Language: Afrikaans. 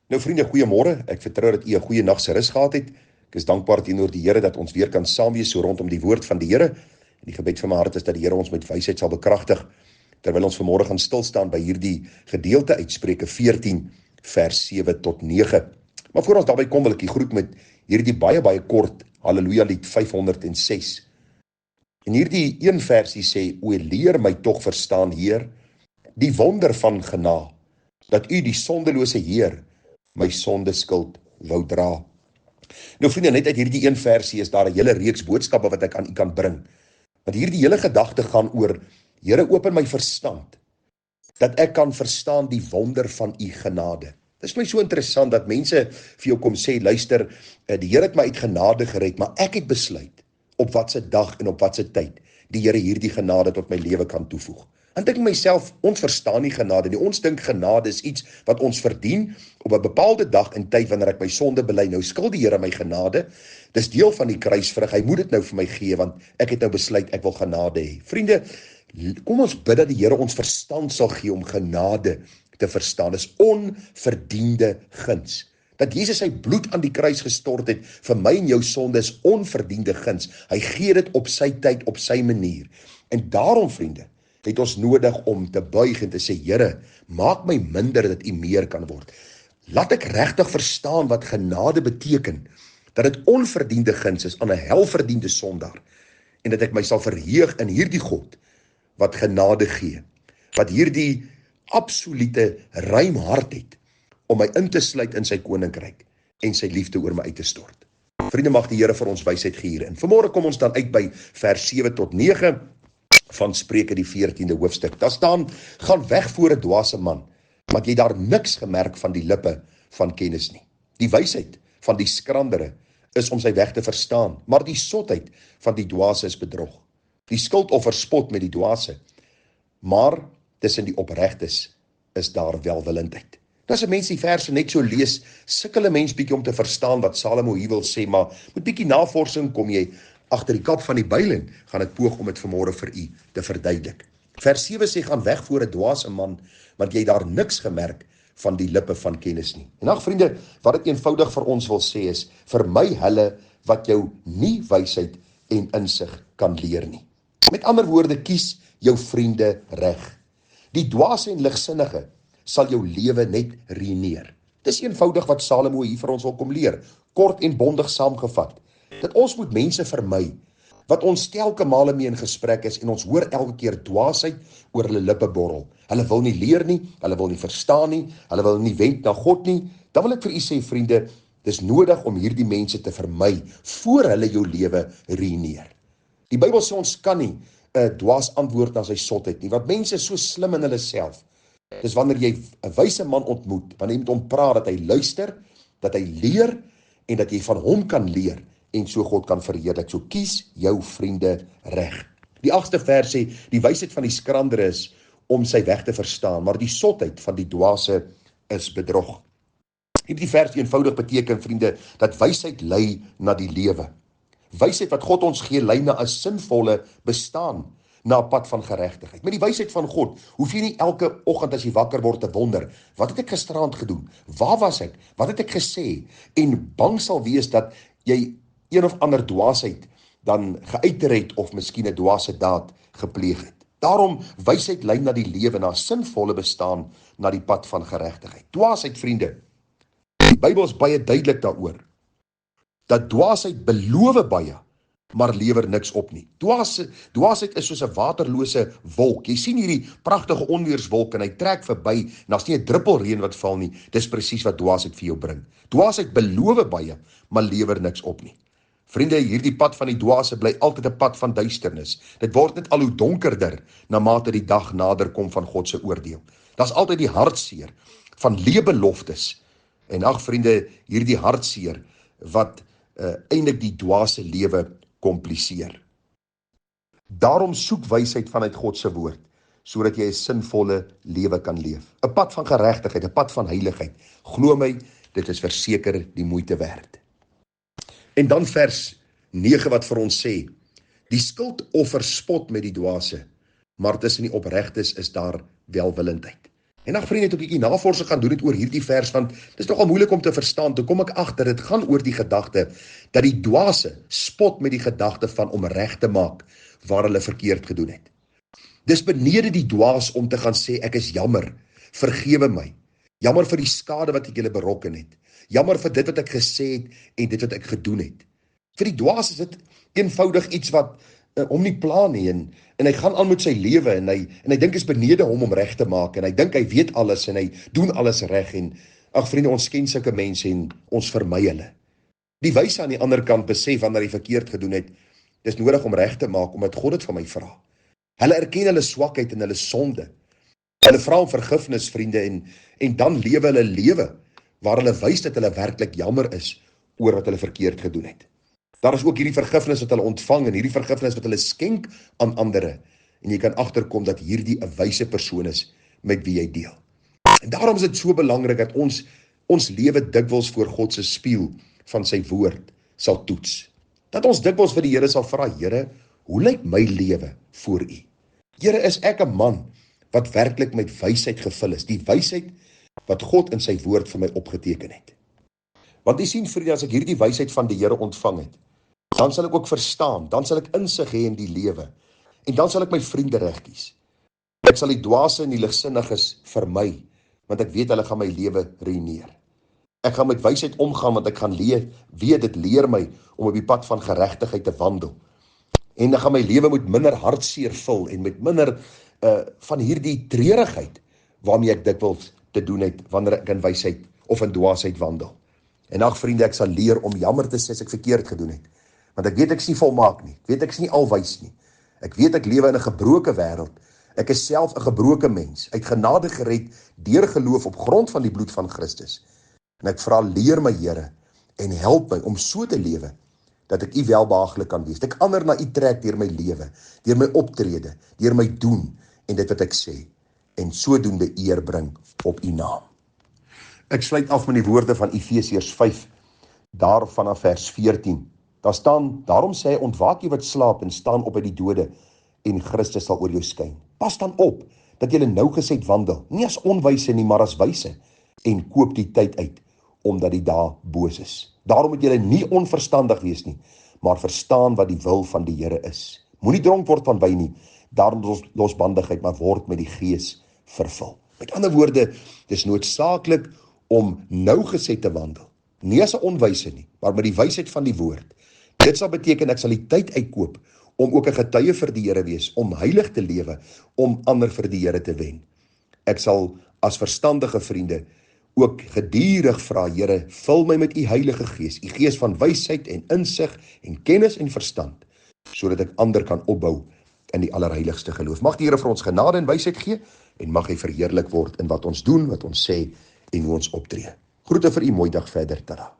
Nou vriende, goeiemôre. Ek vertrou dat u 'n goeie nag se rus gehad het. Ek is dankbaar teenoor die Here dat ons weer kan saam wees so rondom die woord van die Here. En die gebed van my hart is dat die Here ons met wysheid sal bekragtig terwyl ons vanmôre gaan stil staan by hierdie gedeelte uit Spreuke 14 vers 7 tot 9. Maar voor ons daarby kom, wil ek u groet met hierdie baie kort Halleluja lied 506. En hierdie een versie sê: O leer my tog verstaan, Heer, die wonder van genade, dat u die sondelose Heer my sonde skuld wou dra. Nou vriende, net uit hierdie een versie is daar 'n hele reeks boodskappe wat ek aan u kan bring. Want hierdie hele gedagte gaan oor: Here, open my verstand, dat ek kan verstaan die wonder van u genade. Dit is my so interessant dat mense vir jou kom sê, luister, die Here het my uit genade gered, maar ek het besluit op watse dag en op watse tyd die Here hierdie genade tot my lewe kan toevoeg. En dink myself, ons verstaan nie genade nie. Ons dink genade is iets wat ons verdien op 'n bepaalde dag en tyd wanneer ek my sonde bely. Nou skuld die Here my genade. Dis deel van die kruisvrug. Hy moet dit nou vir my gee want ek het nou besluit ek wil genade hê. Vriende, kom ons bid dat die Here ons verstand sal gee om genade te verstaan. Dis onverdiende guns. Dat Jesus sy bloed aan die kruis gestort het vir my en jou sonde is onverdiende guns. Hy gee dit op sy tyd, op sy manier. En daarom, vriende, het ons nodig om te buig en te sê, Here, maak my minder dat u meer kan word. Laat ek regtig verstaan wat genade beteken, dat dit onverdiende guns is aan 'n helverdiende sondaar, en dat ek my sal verheug in hierdie God, wat genade gee, wat hierdie absolute ruim hart het, om my in te sluit in sy koninkryk, en sy liefde oor my uit te stort. Vriende, mag die Here vir ons wysheid gee hierin. Vanmôre kom ons dan uit by vers 7 tot 9, van Spreuke die 14de hoofstuk. Daar staan: gaan weg voor 'n dwaase man, want jy daar niks gemerk van die lippe van kennis nie. Die wysheid van die skrandere is om sy weg te verstaan, maar die sotheid van die dwaase is bedrog. Die skuldoffer spot met die dwaase, maar tussen die opregtes is daar welwillendheid. As 'n mens die verse net so lees, sukkel 'n mens bietjie om te verstaan wat Salomo hier wil sê, maar met bietjie navorsing kom jy agter die kap van die byl en gaan ek poog om dit vanmôre vir u te verduidelik. Vers 7 sê: gaan weg voor 'n dwaase man, want jy daar niks gemerk van die lippe van kennis nie. En ag vriende, wat dit eenvoudig vir ons wil sê is: vermy hulle wat jou nie wysheid en insig kan leer nie. Met ander woorde, kies jou vriende reg. Die dwaase en ligsinnige sal jou lewe net ruïneer. Dis eenvoudig wat Salomo hier vir ons wil kom leer, kort en bondig saamgevat. Dat ons moet mense vermy, wat ons telke male mee in gesprek is, en ons hoor elke keer dwaasheid oor hulle lippe borrel. Hulle wil nie leer nie, hulle wil nie verstaan nie, hulle wil nie wend na God nie. Dan wil ek vir u sê, vriende, dis nodig om hierdie mense te vermy, voor hulle jou lewe ruïneer. Die Bybel sê ons kan nie 'n dwaas antwoord na sy sotheid nie, want mense is so slim in hulle self. Dis wanneer jy 'n wyse man ontmoet, wanneer jy met hom praat, dat hy luister, dat hy leer, en dat jy van hom kan leer, en so God kan verheerlik. So kies jou vriende reg. Die 8ste vers sê: die wysheid van die skrander is om sy weg te verstaan, maar die sotheid van die dwaase is bedrog. Hierdie vers eenvoudig beteken, vriende, dat wysheid lei na die lewe. Wysheid wat God ons gee, lei na 'n sinvolle bestaan, na 'n pad van geregtigheid. Met die wysheid van God, hoef jy nie elke oggend as jy wakker word te wonder, wat het ek gisteraand gedoen? Waar was ek? Wat het ek gesê? En bang sal wees dat jy een of ander dwaasheid dan geuiter het, of miskien 'n dwaase daad gepleeg het. Daarom, wysheid lei na die lewe, na 'n sinvolle bestaan, na die pad van geregtigheid. Dwaasheid, vriende, die Bybel is baie duidelik daaroor, dat dwaasheid beloof baie, maar lewer niks op nie. Dwaasheid is soos 'n waterlose wolk. Jy sien hierdie pragtige onweerswolk en hy trek verby, en daar's nie 'n druppel reën wat val nie. Dis presies wat dwaasheid vir jou bring. Dwaasheid beloof baie, maar lewer niks op nie. Vriende, hierdie pad van die dwaase bly altyd 'n pad van duisternis. Dit word net al hoe donkerder, na mate die dag nader kom van God se oordeel. Daar's altyd die hartseer van leebeloftes. En ag vriende, hierdie hartseer wat eintlik die dwaase lewe kompliseer. Daarom soek wysheid vanuit God se woord, sodat jy 'n sinvolle lewe kan leef. 'n Pad van geregtigheid, 'n pad van heiligheid. Glo my, dit is verseker die moeite werd. En dan vers 9 wat vir ons sê: die skuldoffer spot met die dwaase, maar tussen die opregtes is daar welwillendheid. En ag vriende, toe ek 'n bietjie navorsing gaan doen het oor hierdie vers, want dit is nogal moeilik om te verstaan. Toe kom ek agter, dit gaan oor die gedagte dat die dwaase spot met die gedagte van om reg te maak waar hulle verkeerd gedoen het. Dis benede die dwaas om te gaan sê, ek is jammer, vergewe my. Jammer vir die skade wat ek julle berokken het. Jammer vir dit wat ek gesê het en dit wat ek gedoen het. Vir die dwaas is dit eenvoudig iets wat hom nie pla nie en hy gaan aan met sy lewe en hy dink is benede hom om reg te maak en hy dink hy weet alles en hy doen alles reg en ag vriende, ons ken sulke mense en ons vermy hulle. Die wyse aan die ander kant besef wanneer hy verkeerd gedoen het, dis nodig om reg te maak omdat God dit van my vra. Hulle erken hulle swakheid en hulle sonde. Hulle vra om vergifnis, vriende, en dan lewe hulle lewe waar hulle wys dat hulle werklik jammer is oor wat hulle verkeerd gedoen het. Daar is ook hierdie vergifnis wat hulle ontvang en hierdie vergifnis wat hulle skenk aan ander. En jy kan agterkom dat hierdie 'n wyse persoon is met wie jy deel. En daarom is dit so belangrik dat ons lewe dikwels voor God se spieël van sy woord sal toets. Dat ons dikwels vir die Here sal vra, Here, hoe lyk my lewe voor U? Here, is ek 'n man wat werklik met wysheid gevul is, die wysheid wat God in sy woord vir my opgeteken het. Want jy sien, vriende, as ek hierdie wysheid van die Here ontvang het, dan sal ek ook verstaan, dan sal ek insig hê in die lewe, en dan sal ek my vriende reg kies. Ek sal die dwaase en die ligsinniges vermy, want ek weet hulle gaan my lewe ruïneer. Ek gaan met wysheid omgaan, want ek gaan weet dit leer my om op die pad van geregtigheid te wandel. En ek gaan my lewe met minder hartseer vul, en met minder van hierdie treurigheid, waarmee ek dikwels te doen het, wanneer ek in wysheid of in dwaasheid wandel. En ag vriende, ek sal leer om jammer te sê as ek verkeerd gedoen het. Want ek weet ek is nie volmaak nie, ek weet ek is nie alwys nie. Ek weet ek lewe in 'n gebroke wêreld. Ek is self 'n gebroke mens, uit genade gered deur geloof op grond van die bloed van Christus. En ek vra, leer my Here en help my om so te lewe dat ek U welbehaaglik kan wees. Dat ek ander na U trek deur my lewe, deur my optrede, deur my doen en dit wat ek sê, en sodoende eer bring op U naam. Ek sluit af met die woorde van Efesiërs 5, daar vanaf vers 14. Daar staan, daarom sê hy, ontwaak jy wat slaap en staan op uit die dode, en Christus sal oor jou skyn. Pas dan op, dat jy nougesed wandel, nie as onwyse nie, maar as wyse, en koop die tyd uit, omdat die dae boos is. Daarom moet jy nie onverstandig wees nie, maar verstaan wat die wil van die Here is. Moenie dronk word van wyn nie, daarom losbandigheid, maar word met die Gees vervul. Met ander woorde, dis noodsaaklik om nougesed te wandel. Nie as 'n onwyse nie, maar met die wysheid van die woord. Dit sal beteken ek sal die tyd uitkoop om ook 'n getuie vir die Here wees, om heilig te lewe, om ander vir die Here te wen. Ek sal as verstandige vriende ook gedurig vra, Here, vul my met U Heilige Gees, U Gees van wysheid en insig en kennis en verstand, sodat ek ander kan opbou in die allerheiligste geloof. Mag die Here vir ons genade en wysheid gee en mag hy verheerlik word in wat ons doen, wat ons sê en hoe ons optree. Groete vir u, mooi dag verder, tada.